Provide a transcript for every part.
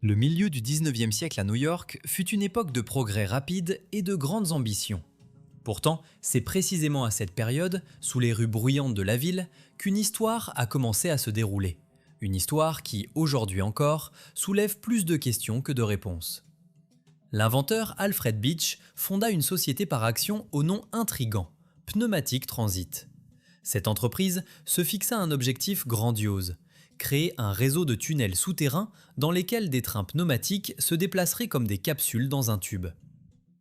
Le milieu du 19e siècle à New York fut une époque de progrès rapides et de grandes ambitions. Pourtant, c'est précisément à cette période, sous les rues bruyantes de la ville, qu'une histoire a commencé à se dérouler. Une histoire qui, aujourd'hui encore, soulève plus de questions que de réponses. L'inventeur Alfred Beech fonda une société par action au nom intrigant, Pneumatic Transit. Cette entreprise se fixa un objectif grandiose: créer un réseau de tunnels souterrains dans lesquels des trains pneumatiques se déplaceraient comme des capsules dans un tube.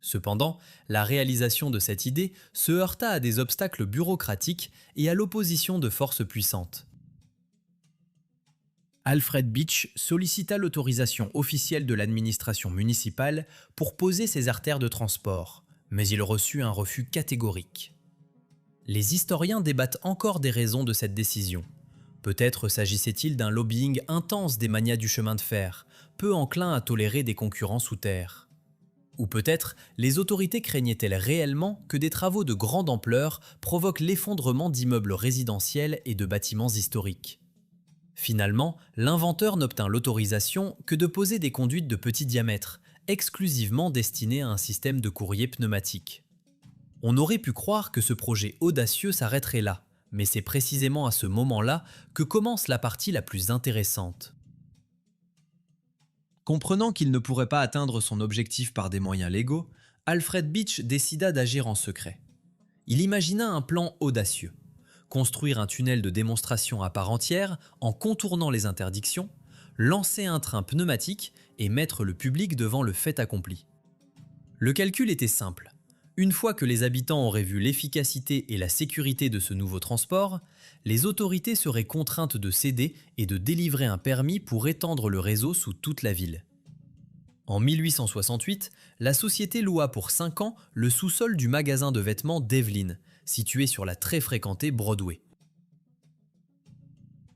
Cependant, la réalisation de cette idée se heurta à des obstacles bureaucratiques et à l'opposition de forces puissantes. Alfred Beech sollicita l'autorisation officielle de l'administration municipale pour poser ces artères de transport, mais il reçut un refus catégorique. Les historiens débattent encore des raisons de cette décision. Peut-être s'agissait-il d'un lobbying intense des magnats du chemin de fer, peu enclins à tolérer des concurrents sous terre. Ou peut-être les autorités craignaient-elles réellement que des travaux de grande ampleur provoquent l'effondrement d'immeubles résidentiels et de bâtiments historiques. Finalement, l'inventeur n'obtint l'autorisation que de poser des conduites de petit diamètre, exclusivement destinées à un système de courrier pneumatique. On aurait pu croire que ce projet audacieux s'arrêterait là, mais c'est précisément à ce moment-là que commence la partie la plus intéressante. Comprenant qu'il ne pourrait pas atteindre son objectif par des moyens légaux, Alfred Beech décida d'agir en secret. Il imagina un plan audacieux: construire un tunnel de démonstration à part entière en contournant les interdictions, lancer un train pneumatique et mettre le public devant le fait accompli. Le calcul était simple. Une fois que les habitants auraient vu l'efficacité et la sécurité de ce nouveau transport, les autorités seraient contraintes de céder et de délivrer un permis pour étendre le réseau sous toute la ville. En 1868, la société loua pour 5 ans le sous-sol du magasin de vêtements Devlin, situé sur la très fréquentée Broadway.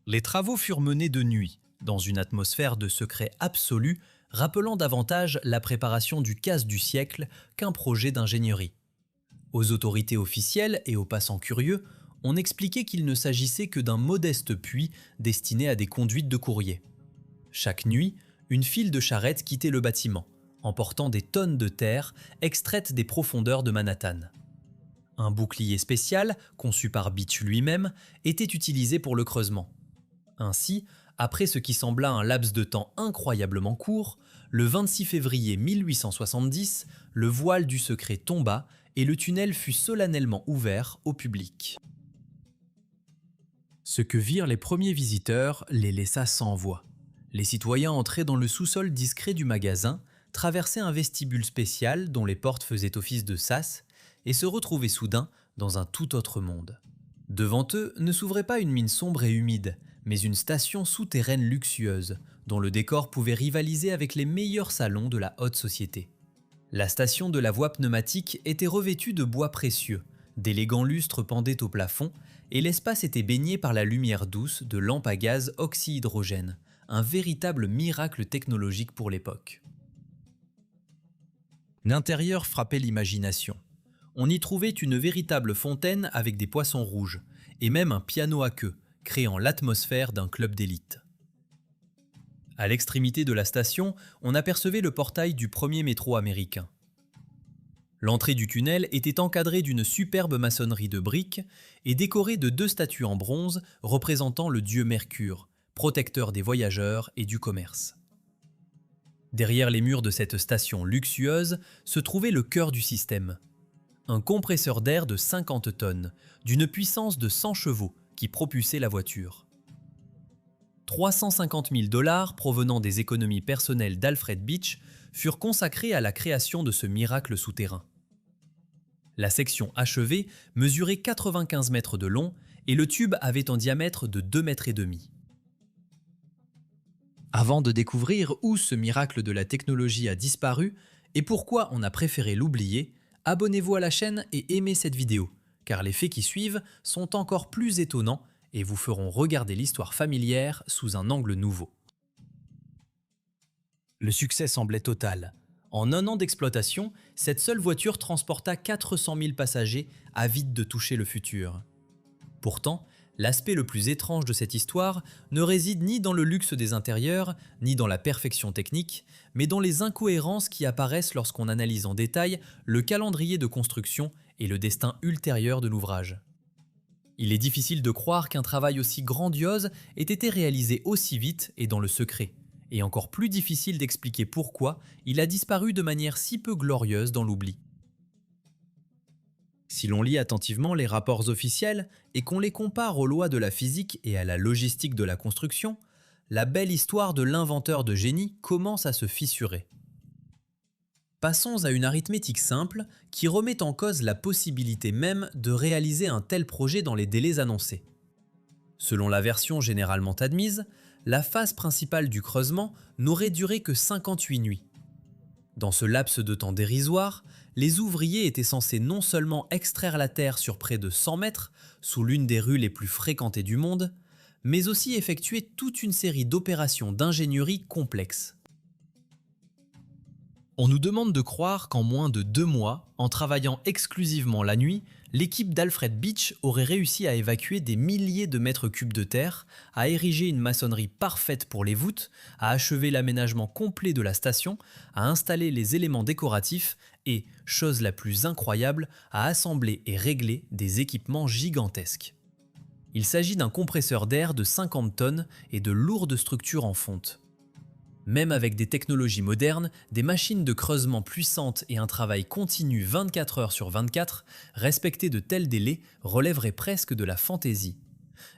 Les travaux furent menés de nuit, dans une atmosphère de secret absolu, rappelant davantage la préparation du casse du siècle qu'un projet d'ingénierie. Aux autorités officielles et aux passants curieux, on expliquait qu'il ne s'agissait que d'un modeste puits destiné à des conduites de courrier. Chaque nuit, une file de charrettes quittait le bâtiment, emportant des tonnes de terre extraites des profondeurs de Manhattan. Un bouclier spécial, conçu par Beech lui-même, était utilisé pour le creusement. Ainsi, après ce qui sembla un laps de temps incroyablement court, le 26 février 1870, le voile du secret tomba et le tunnel fut solennellement ouvert au public. Ce que virent les premiers visiteurs les laissa sans voix. Les citoyens entraient dans le sous-sol discret du magasin, traversaient un vestibule spécial dont les portes faisaient office de sas et se retrouvaient soudain dans un tout autre monde. Devant eux ne s'ouvrait pas une mine sombre et humide, mais une station souterraine luxueuse, dont le décor pouvait rivaliser avec les meilleurs salons de la haute société. La station de la voie pneumatique était revêtue de bois précieux, d'élégants lustres pendaient au plafond, et l'espace était baigné par la lumière douce de lampes à gaz oxyhydrogène, un véritable miracle technologique pour l'époque. L'intérieur frappait l'imagination. On y trouvait une véritable fontaine avec des poissons rouges, et même un piano à queue, créant l'atmosphère d'un club d'élite. À l'extrémité de la station, on apercevait le portail du premier métro américain. L'entrée du tunnel était encadrée d'une superbe maçonnerie de briques et décorée de 2 statues en bronze représentant le dieu Mercure, protecteur des voyageurs et du commerce. Derrière les murs de cette station luxueuse se trouvait le cœur du système. Un compresseur d'air de 50 tonnes, d'une puissance de 100 chevaux, qui propulsait la voiture. 350 000 $ provenant des économies personnelles d'Alfred Beech furent consacrés à la création de ce miracle souterrain. La section achevée mesurait 95 mètres de long et le tube avait un diamètre de 2,5 mètres. Avant de découvrir où ce miracle de la technologie a disparu et pourquoi on a préféré l'oublier, abonnez-vous à la chaîne et aimez cette vidéo, car les faits qui suivent sont encore plus étonnants et vous feront regarder l'histoire familière sous un angle nouveau. Le succès semblait total. En 1 an d'exploitation, cette seule voiture transporta 400 000 passagers avides de toucher le futur. Pourtant, L'aspect le plus étrange de cette histoire ne réside ni dans le luxe des intérieurs, ni dans la perfection technique, mais dans les incohérences qui apparaissent lorsqu'on analyse en détail le calendrier de construction et le destin ultérieur de l'ouvrage. Il est difficile de croire qu'un travail aussi grandiose ait été réalisé aussi vite et dans le secret, et encore plus difficile d'expliquer pourquoi il a disparu de manière si peu glorieuse dans l'oubli. Si l'on lit attentivement les rapports officiels et qu'on les compare aux lois de la physique et à la logistique de la construction, la belle histoire de l'inventeur de génie commence à se fissurer. Passons à une arithmétique simple qui remet en cause la possibilité même de réaliser un tel projet dans les délais annoncés. Selon la version généralement admise, la phase principale du creusement n'aurait duré que 58 nuits. Dans ce laps de temps dérisoire, les ouvriers étaient censés non seulement extraire la terre sur près de 100 mètres, sous l'une des rues les plus fréquentées du monde, mais aussi effectuer toute une série d'opérations d'ingénierie complexes. On nous demande de croire qu'en moins de 2 mois, en travaillant exclusivement la nuit, l'équipe d'Alfred Beach aurait réussi à évacuer des milliers de mètres cubes de terre, à ériger une maçonnerie parfaite pour les voûtes, à achever l'aménagement complet de la station, à installer les éléments décoratifs et, chose la plus incroyable, à assembler et régler des équipements gigantesques. Il s'agit d'un compresseur d'air de 50 tonnes et de lourdes structures en fonte. Même avec des technologies modernes, des machines de creusement puissantes et un travail continu 24 heures sur 24, respecter de tels délais relèverait presque de la fantaisie.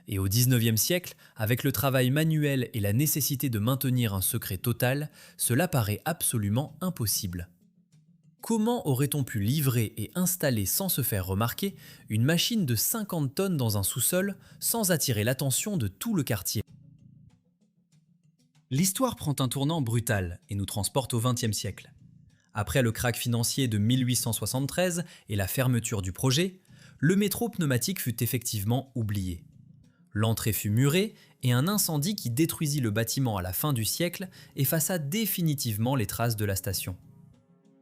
Et au XIXe siècle, avec le travail manuel et la nécessité de maintenir un secret total, cela paraît absolument impossible. Comment aurait-on pu livrer et installer sans se faire remarquer une machine de 50 tonnes dans un sous-sol sans attirer l'attention de tout le quartier ? L'histoire prend un tournant brutal et nous transporte au XXe siècle. Après le krach financier de 1873 et la fermeture du projet, le métro pneumatique fut effectivement oublié. L'entrée fut murée et un incendie qui détruisit le bâtiment à la fin du siècle effaça définitivement les traces de la station.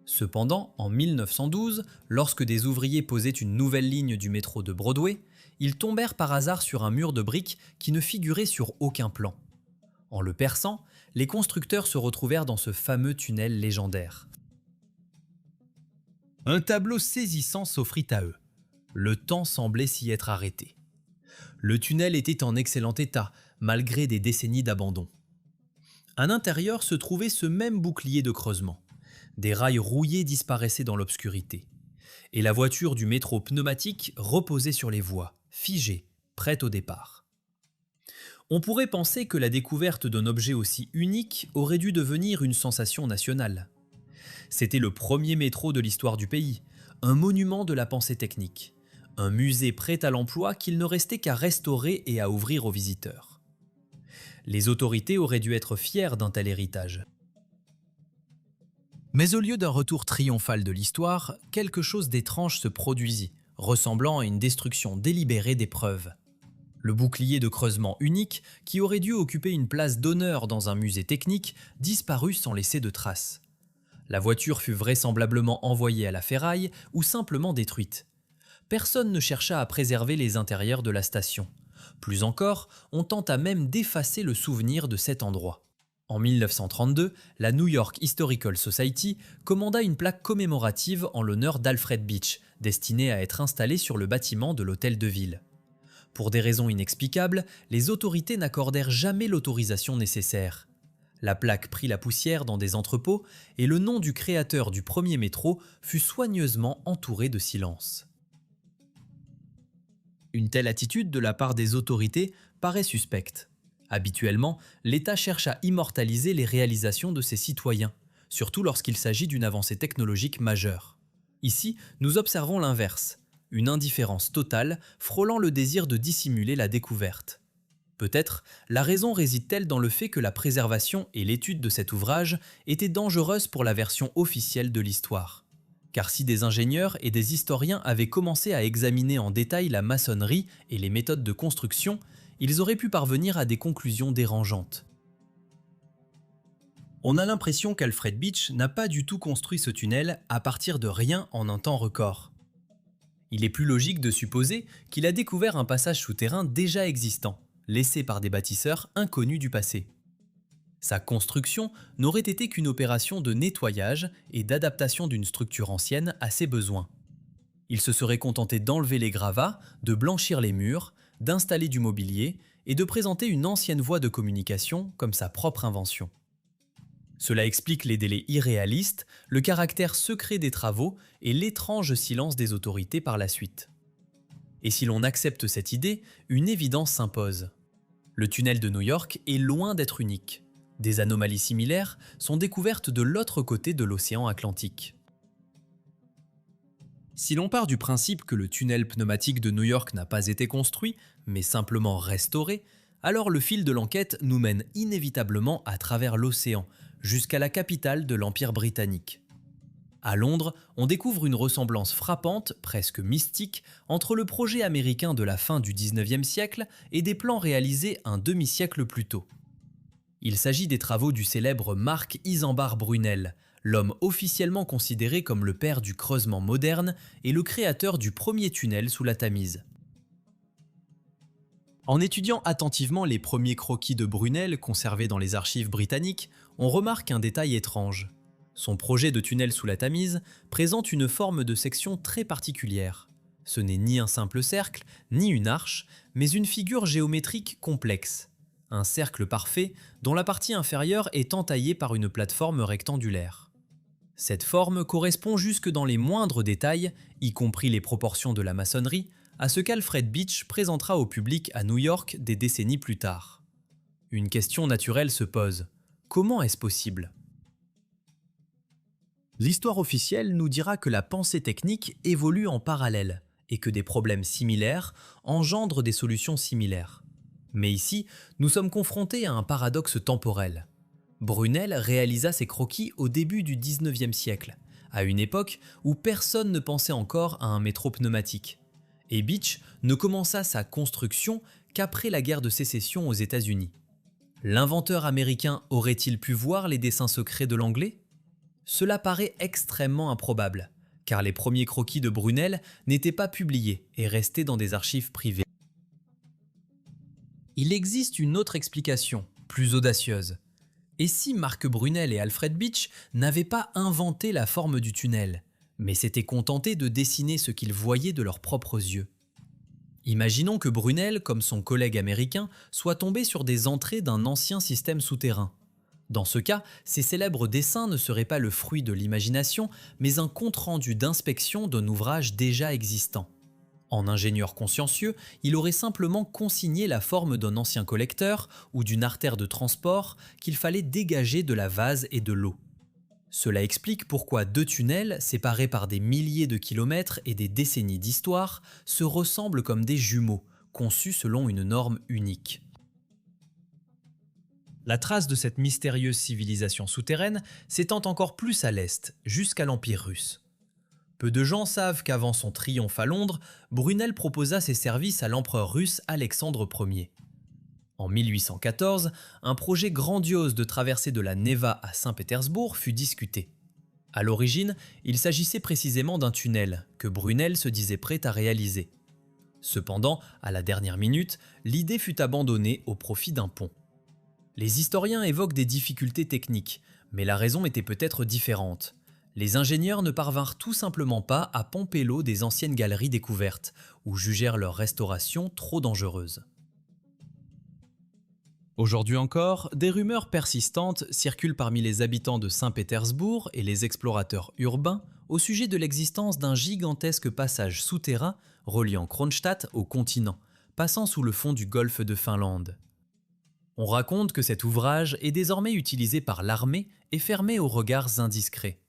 Cependant, en 1912, lorsque des ouvriers posaient une nouvelle ligne du métro de Broadway, ils tombèrent par hasard sur un mur de briques qui ne figurait sur aucun plan. En le perçant, les constructeurs se retrouvèrent dans ce fameux tunnel légendaire. Un tableau saisissant s'offrit à eux. Le temps semblait s'y être arrêté. Le tunnel était en excellent état, malgré des décennies d'abandon. À l'intérieur se trouvait ce même bouclier de creusement. Des rails rouillés disparaissaient dans l'obscurité. Et la voiture du métro pneumatique reposait sur les voies, figée, prête au départ. On pourrait penser que la découverte d'un objet aussi unique aurait dû devenir une sensation nationale. C'était le premier métro de l'histoire du pays, un monument de la pensée technique, un musée prêt à l'emploi qu'il ne restait qu'à restaurer et à ouvrir aux visiteurs. Les autorités auraient dû être fières d'un tel héritage. Mais au lieu d'un retour triomphal de l'histoire, quelque chose d'étrange se produisit, ressemblant à une destruction délibérée des preuves. Le bouclier de creusement unique, qui aurait dû occuper une place d'honneur dans un musée technique, disparut sans laisser de traces. La voiture fut vraisemblablement envoyée à la ferraille ou simplement détruite. Personne ne chercha à préserver les intérieurs de la station. Plus encore, on tenta même d'effacer le souvenir de cet endroit. En 1932, la New York Historical Society commanda une plaque commémorative en l'honneur d'Alfred Beach, destinée à être installée sur le bâtiment de l'hôtel de ville. Pour des raisons inexplicables, les autorités n'accordèrent jamais l'autorisation nécessaire. La plaque prit la poussière dans des entrepôts et le nom du créateur du premier métro fut soigneusement entouré de silence. Une telle attitude de la part des autorités paraît suspecte. Habituellement, l'État cherche à immortaliser les réalisations de ses citoyens, surtout lorsqu'il s'agit d'une avancée technologique majeure. Ici, nous observons l'inverse. Une indifférence totale, frôlant le désir de dissimuler la découverte. Peut-être la raison réside-t-elle dans le fait que la préservation et l'étude de cet ouvrage étaient dangereuses pour la version officielle de l'histoire. Car si des ingénieurs et des historiens avaient commencé à examiner en détail la maçonnerie et les méthodes de construction, ils auraient pu parvenir à des conclusions dérangeantes. On a l'impression qu'Alfred Beach n'a pas du tout construit ce tunnel à partir de rien en un temps record. Il est plus logique de supposer qu'il a découvert un passage souterrain déjà existant, laissé par des bâtisseurs inconnus du passé. Sa construction n'aurait été qu'une opération de nettoyage et d'adaptation d'une structure ancienne à ses besoins. Il se serait contenté d'enlever les gravats, de blanchir les murs, d'installer du mobilier et de présenter une ancienne voie de communication comme sa propre invention. Cela explique les délais irréalistes, le caractère secret des travaux et l'étrange silence des autorités par la suite. Et si l'on accepte cette idée, une évidence s'impose. Le tunnel de New York est loin d'être unique. Des anomalies similaires sont découvertes de l'autre côté de l'océan Atlantique. Si l'on part du principe que le tunnel pneumatique de New York n'a pas été construit, mais simplement restauré, alors le fil de l'enquête nous mène inévitablement à travers l'océan, jusqu'à la capitale de l'Empire britannique. À Londres, on découvre une ressemblance frappante, presque mystique, entre le projet américain de la fin du XIXe siècle et des plans réalisés un demi-siècle plus tôt. Il s'agit des travaux du célèbre Marc Isambard Brunel, l'homme officiellement considéré comme le père du creusement moderne et le créateur du premier tunnel sous la Tamise. En étudiant attentivement les premiers croquis de Brunel conservés dans les archives britanniques, on remarque un détail étrange. Son projet de tunnel sous la Tamise présente une forme de section très particulière. Ce n'est ni un simple cercle, ni une arche, mais une figure géométrique complexe. Un cercle parfait dont la partie inférieure est entaillée par une plateforme rectangulaire. Cette forme correspond jusque dans les moindres détails, y compris les proportions de la maçonnerie, à ce qu'Alfred Beech présentera au public à New York des décennies plus tard. Une question naturelle se pose. Comment est-ce possible ? L'histoire officielle nous dira que la pensée technique évolue en parallèle et que des problèmes similaires engendrent des solutions similaires. Mais ici, nous sommes confrontés à un paradoxe temporel. Brunel réalisa ses croquis au début du XIXe siècle, à une époque où personne ne pensait encore à un métro pneumatique. Et Beech ne commença sa construction qu'après la guerre de sécession aux États-Unis. L'inventeur américain aurait-il pu voir les dessins secrets de l'anglais ? Cela paraît extrêmement improbable, car les premiers croquis de Brunel n'étaient pas publiés et restaient dans des archives privées. Il existe une autre explication, plus audacieuse. Et si Marc Brunel et Alfred Beech n'avaient pas inventé la forme du tunnel, mais s'étaient contentés de dessiner ce qu'ils voyaient de leurs propres yeux? Imaginons que Brunel, comme son collègue américain, soit tombé sur des entrées d'un ancien système souterrain. Dans ce cas, ces célèbres dessins ne seraient pas le fruit de l'imagination, mais un compte-rendu d'inspection d'un ouvrage déjà existant. En ingénieur consciencieux, il aurait simplement consigné la forme d'un ancien collecteur ou d'une artère de transport qu'il fallait dégager de la vase et de l'eau. Cela explique pourquoi deux tunnels, séparés par des milliers de kilomètres et des décennies d'histoire, se ressemblent comme des jumeaux, conçus selon une norme unique. La trace de cette mystérieuse civilisation souterraine s'étend encore plus à l'est, jusqu'à l'Empire russe. Peu de gens savent qu'avant son triomphe à Londres, Brunel proposa ses services à l'empereur russe Alexandre Ier. En 1814, un projet grandiose de traversée de la Neva à Saint-Pétersbourg fut discuté. À l'origine, il s'agissait précisément d'un tunnel que Brunel se disait prêt à réaliser. Cependant, à la dernière minute, l'idée fut abandonnée au profit d'un pont. Les historiens évoquent des difficultés techniques, mais la raison était peut-être différente. Les ingénieurs ne parvinrent tout simplement pas à pomper l'eau des anciennes galeries découvertes, ou jugèrent leur restauration trop dangereuse. Aujourd'hui encore, des rumeurs persistantes circulent parmi les habitants de Saint-Pétersbourg et les explorateurs urbains au sujet de l'existence d'un gigantesque passage souterrain reliant Kronstadt au continent, passant sous le fond du golfe de Finlande. On raconte que cet ouvrage est désormais utilisé par l'armée et fermé aux regards indiscrets.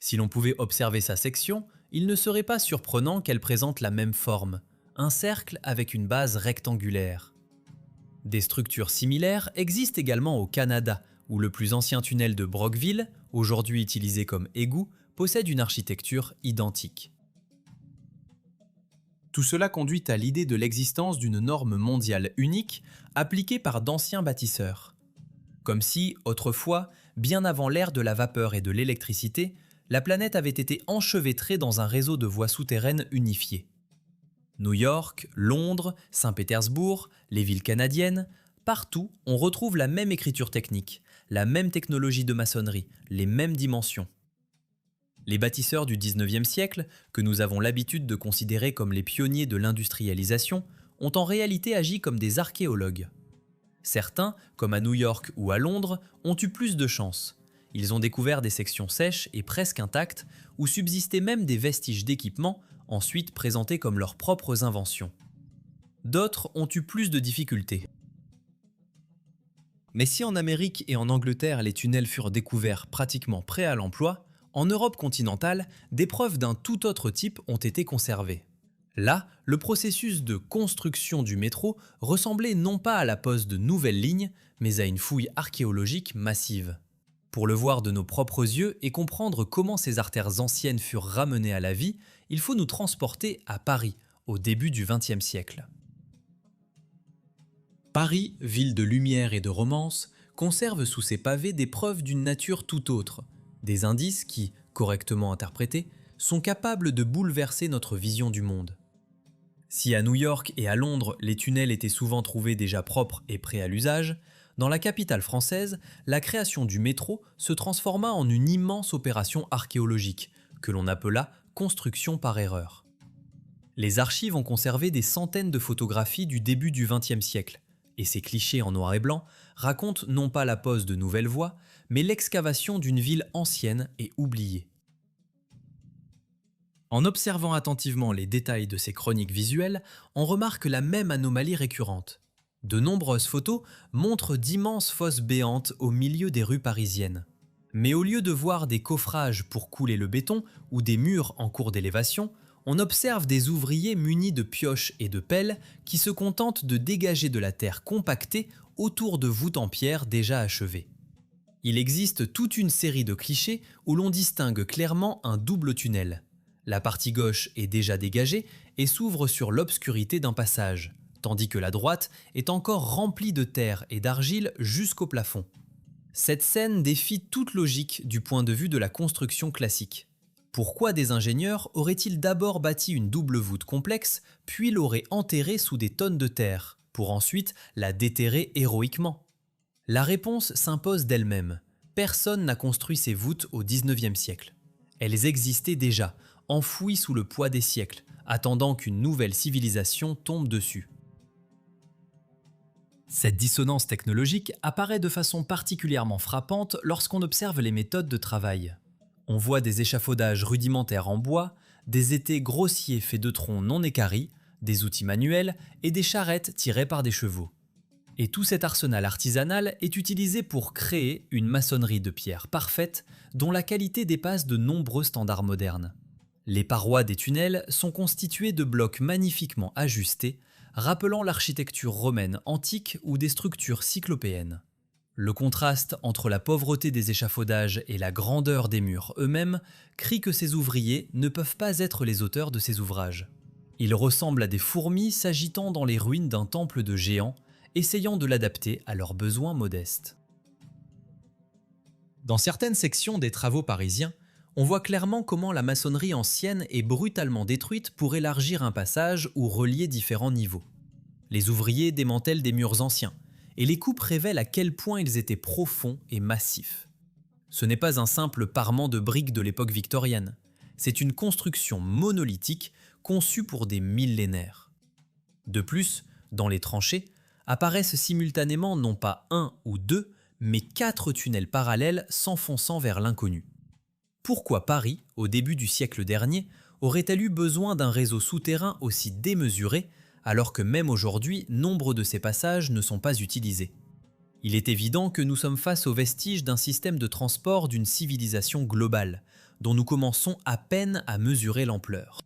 Si l'on pouvait observer sa section, il ne serait pas surprenant qu'elle présente la même forme, un cercle avec une base rectangulaire. Des structures similaires existent également au Canada, où le plus ancien tunnel de Brockville, aujourd'hui utilisé comme égout, possède une architecture identique. Tout cela conduit à l'idée de l'existence d'une norme mondiale unique appliquée par d'anciens bâtisseurs. Comme si, autrefois, bien avant l'ère de la vapeur et de l'électricité, la planète avait été enchevêtrée dans un réseau de voies souterraines unifiées. New York, Londres, Saint-Pétersbourg, les villes canadiennes, partout on retrouve la même écriture technique, la même technologie de maçonnerie, les mêmes dimensions. Les bâtisseurs du 19e siècle, que nous avons l'habitude de considérer comme les pionniers de l'industrialisation, ont en réalité agi comme des archéologues. Certains, comme à New York ou à Londres, ont eu plus de chance. Ils ont découvert des sections sèches et presque intactes, où subsistaient même des vestiges d'équipements, ensuite présentés comme leurs propres inventions. D'autres ont eu plus de difficultés. Mais si en Amérique et en Angleterre les tunnels furent découverts pratiquement prêts à l'emploi, en Europe continentale, des preuves d'un tout autre type ont été conservées. Là, le processus de construction du métro ressemblait non pas à la pose de nouvelles lignes, mais à une fouille archéologique massive. Pour le voir de nos propres yeux et comprendre comment ces artères anciennes furent ramenées à la vie, il faut nous transporter à Paris, au début du XXe siècle. Paris, ville de lumière et de romance, conserve sous ses pavés des preuves d'une nature tout autre, des indices qui, correctement interprétés, sont capables de bouleverser notre vision du monde. Si à New York et à Londres, les tunnels étaient souvent trouvés déjà propres et prêts à l'usage, dans la capitale française, la création du métro se transforma en une immense opération archéologique, que l'on appela construction par erreur. Les archives ont conservé des centaines de photographies du début du XXe siècle, et ces clichés en noir et blanc racontent non pas la pose de nouvelles voies, mais l'excavation d'une ville ancienne et oubliée. En observant attentivement les détails de ces chroniques visuelles, on remarque la même anomalie récurrente. De nombreuses photos montrent d'immenses fosses béantes au milieu des rues parisiennes. Mais au lieu de voir des coffrages pour couler le béton ou des murs en cours d'élévation, on observe des ouvriers munis de pioches et de pelles qui se contentent de dégager de la terre compactée autour de voûtes en pierre déjà achevées. Il existe toute une série de clichés où l'on distingue clairement un double tunnel. La partie gauche est déjà dégagée et s'ouvre sur l'obscurité d'un passage, tandis que la droite est encore remplie de terre et d'argile jusqu'au plafond. Cette scène défie toute logique du point de vue de la construction classique. Pourquoi des ingénieurs auraient-ils d'abord bâti une double voûte complexe, puis l'auraient enterrée sous des tonnes de terre, pour ensuite la déterrer héroïquement ? La réponse s'impose d'elle-même. Personne n'a construit ces voûtes au XIXe siècle. Elles existaient déjà, enfouies sous le poids des siècles, attendant qu'une nouvelle civilisation tombe dessus. Cette dissonance technologique apparaît de façon particulièrement frappante lorsqu'on observe les méthodes de travail. On voit des échafaudages rudimentaires en bois, des étais grossiers faits de troncs non équarris, des outils manuels et des charrettes tirées par des chevaux. Et tout cet arsenal artisanal est utilisé pour créer une maçonnerie de pierre parfaite dont la qualité dépasse de nombreux standards modernes. Les parois des tunnels sont constituées de blocs magnifiquement ajustés, rappelant l'architecture romaine antique ou des structures cyclopéennes. Le contraste entre la pauvreté des échafaudages et la grandeur des murs eux-mêmes crie que ces ouvriers ne peuvent pas être les auteurs de ces ouvrages. Ils ressemblent à des fourmis s'agitant dans les ruines d'un temple de géants, essayant de l'adapter à leurs besoins modestes. Dans certaines sections des travaux parisiens, on voit clairement comment la maçonnerie ancienne est brutalement détruite pour élargir un passage ou relier différents niveaux. Les ouvriers démantèlent des murs anciens, et les coupes révèlent à quel point ils étaient profonds et massifs. Ce n'est pas un simple parement de briques de l'époque victorienne, c'est une construction monolithique conçue pour des millénaires. De plus, dans les tranchées, apparaissent simultanément non pas un ou deux, mais 4 tunnels parallèles s'enfonçant vers l'inconnu. Pourquoi Paris, au début du siècle dernier, aurait-elle eu besoin d'un réseau souterrain aussi démesuré, alors que même aujourd'hui, nombre de ces passages ne sont pas utilisés? Il est évident que nous sommes face aux vestiges d'un système de transport d'une civilisation globale, dont nous commençons à peine à mesurer l'ampleur.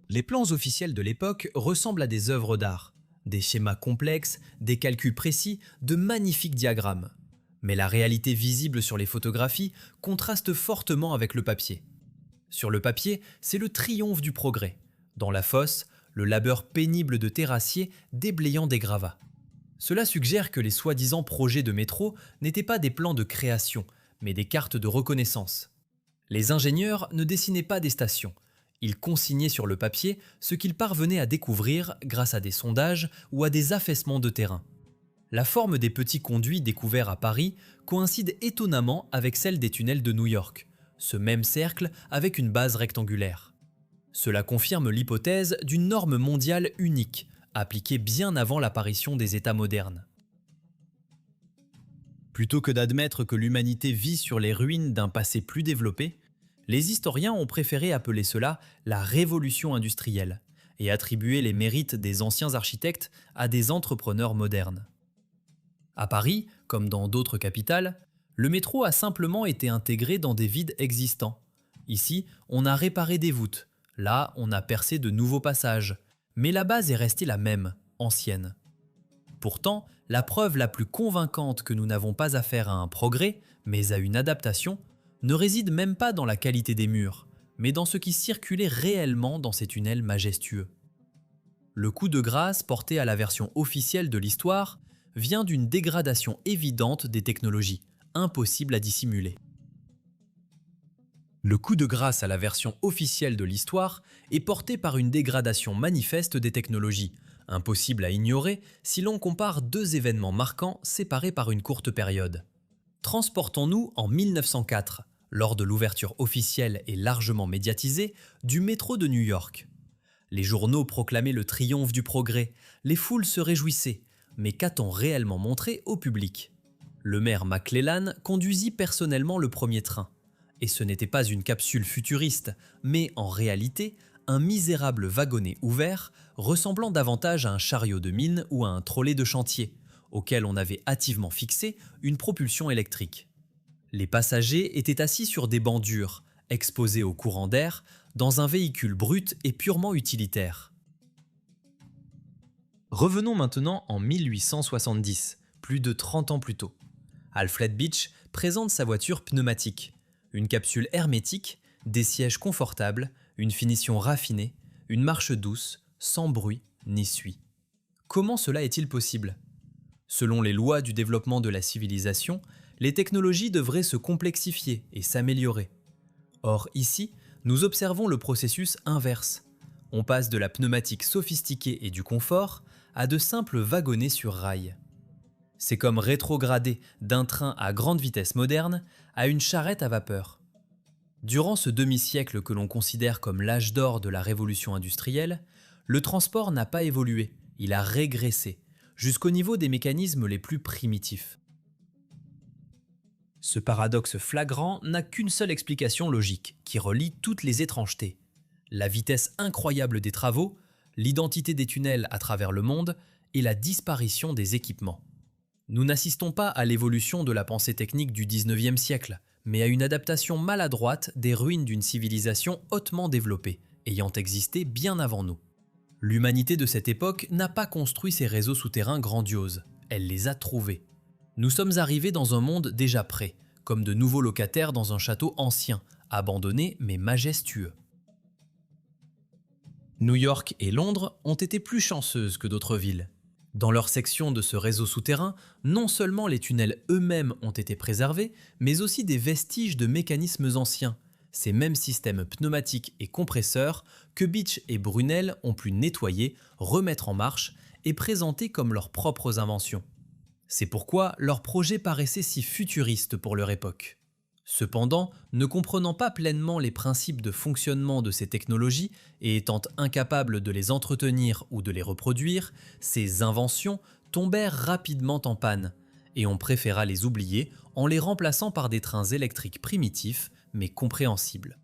Les plans officiels de l'époque ressemblent à des œuvres d'art. Des schémas complexes, des calculs précis, de magnifiques diagrammes. Mais la réalité visible sur les photographies contraste fortement avec le papier. Sur le papier, c'est le triomphe du progrès. Dans la fosse, le labeur pénible de terrassiers déblayant des gravats. Cela suggère que les soi-disant projets de métro n'étaient pas des plans de création, mais des cartes de reconnaissance. Les ingénieurs ne dessinaient pas des stations. Ils consignaient sur le papier ce qu'ils parvenaient à découvrir grâce à des sondages ou à des affaissements de terrain. La forme des petits conduits découverts à Paris coïncide étonnamment avec celle des tunnels de New York, ce même cercle avec une base rectangulaire. Cela confirme l'hypothèse d'une norme mondiale unique, appliquée bien avant l'apparition des États modernes. Plutôt que d'admettre que l'humanité vit sur les ruines d'un passé plus développé, les historiens ont préféré appeler cela la révolution industrielle et attribuer les mérites des anciens architectes à des entrepreneurs modernes. À Paris, comme dans d'autres capitales, le métro a simplement été intégré dans des vides existants. Ici, on a réparé des voûtes, là, on a percé de nouveaux passages, mais la base est restée la même, ancienne. Pourtant, la preuve la plus convaincante que nous n'avons pas affaire à un progrès, mais à une adaptation, ne réside même pas dans la qualité des murs, mais dans ce qui circulait réellement dans ces tunnels majestueux. Le coup de grâce porté à la version officielle de l'histoire vient d'une dégradation évidente des technologies, impossible à dissimuler. Le coup de grâce à la version officielle de l'histoire est porté par une dégradation manifeste des technologies, impossible à ignorer si l'on compare deux événements marquants séparés par une courte période. Transportons-nous en 1904, lors de l'ouverture officielle et largement médiatisée du métro de New York. Les journaux proclamaient le triomphe du progrès, les foules se réjouissaient, mais qu'a-t-on réellement montré au public? Le maire McClellan conduisit personnellement le premier train. Et ce n'était pas une capsule futuriste, mais en réalité, un misérable wagonnet ouvert ressemblant davantage à un chariot de mine ou à un trolley de chantier, auquel on avait hâtivement fixé une propulsion électrique. Les passagers étaient assis sur des bancs durs, exposés au courant d'air, dans un véhicule brut et purement utilitaire. Revenons maintenant en 1870, plus de 30 ans plus tôt. Alfred Beech présente sa voiture pneumatique, une capsule hermétique, des sièges confortables, une finition raffinée, une marche douce, sans bruit ni suie. Comment cela est-il possible? Selon les lois du développement de la civilisation, les technologies devraient se complexifier et s'améliorer. Or ici, nous observons le processus inverse. On passe de la pneumatique sophistiquée et du confort à de simples wagonnets sur rails. C'est comme rétrograder d'un train à grande vitesse moderne à une charrette à vapeur. Durant ce demi-siècle que l'on considère comme l'âge d'or de la révolution industrielle, le transport n'a pas évolué, il a régressé, jusqu'au niveau des mécanismes les plus primitifs. Ce paradoxe flagrant n'a qu'une seule explication logique, qui relie toutes les étrangetés. La vitesse incroyable des travaux, l'identité des tunnels à travers le monde et la disparition des équipements. Nous n'assistons pas à l'évolution de la pensée technique du XIXe siècle, mais à une adaptation maladroite des ruines d'une civilisation hautement développée, ayant existé bien avant nous. L'humanité de cette époque n'a pas construit ces réseaux souterrains grandioses, elle les a trouvés. Nous sommes arrivés dans un monde déjà prêt, comme de nouveaux locataires dans un château ancien, abandonné mais majestueux. New York et Londres ont été plus chanceuses que d'autres villes. Dans leur section de ce réseau souterrain, non seulement les tunnels eux-mêmes ont été préservés, mais aussi des vestiges de mécanismes anciens, ces mêmes systèmes pneumatiques et compresseurs que Beech et Brunel ont pu nettoyer, remettre en marche et présenter comme leurs propres inventions. C'est pourquoi leur projet paraissait si futuriste pour leur époque. Cependant, ne comprenant pas pleinement les principes de fonctionnement de ces technologies et étant incapables de les entretenir ou de les reproduire, ces inventions tombèrent rapidement en panne et on préféra les oublier en les remplaçant par des trains électriques primitifs mais compréhensibles.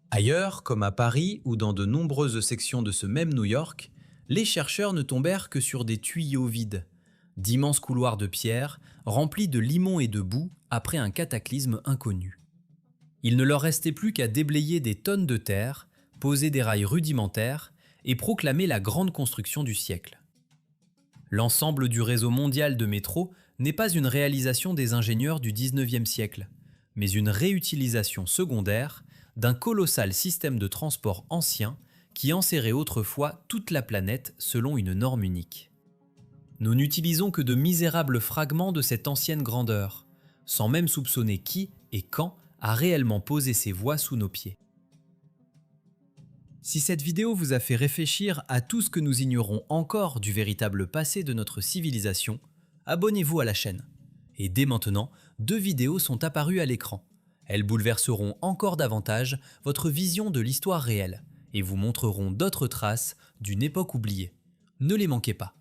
Ailleurs, comme à Paris ou dans de nombreuses sections de ce même New York, les chercheurs ne tombèrent que sur des tuyaux vides, d'immenses couloirs de pierre remplis de limon et de boue après un cataclysme inconnu. Il ne leur restait plus qu'à déblayer des tonnes de terre, poser des rails rudimentaires et proclamer la grande construction du siècle. L'ensemble du réseau mondial de métro n'est pas une réalisation des ingénieurs du XIXe siècle, mais une réutilisation secondaire d'un colossal système de transport ancien qui enserrait autrefois toute la planète selon une norme unique. Nous n'utilisons que de misérables fragments de cette ancienne grandeur, sans même soupçonner qui et quand a réellement posé ces voies sous nos pieds. Si cette vidéo vous a fait réfléchir à tout ce que nous ignorons encore du véritable passé de notre civilisation, abonnez-vous à la chaîne. Et dès maintenant, 2 vidéos sont apparues à l'écran. Elles bouleverseront encore davantage votre vision de l'histoire réelle et vous montreront d'autres traces d'une époque oubliée. Ne les manquez pas.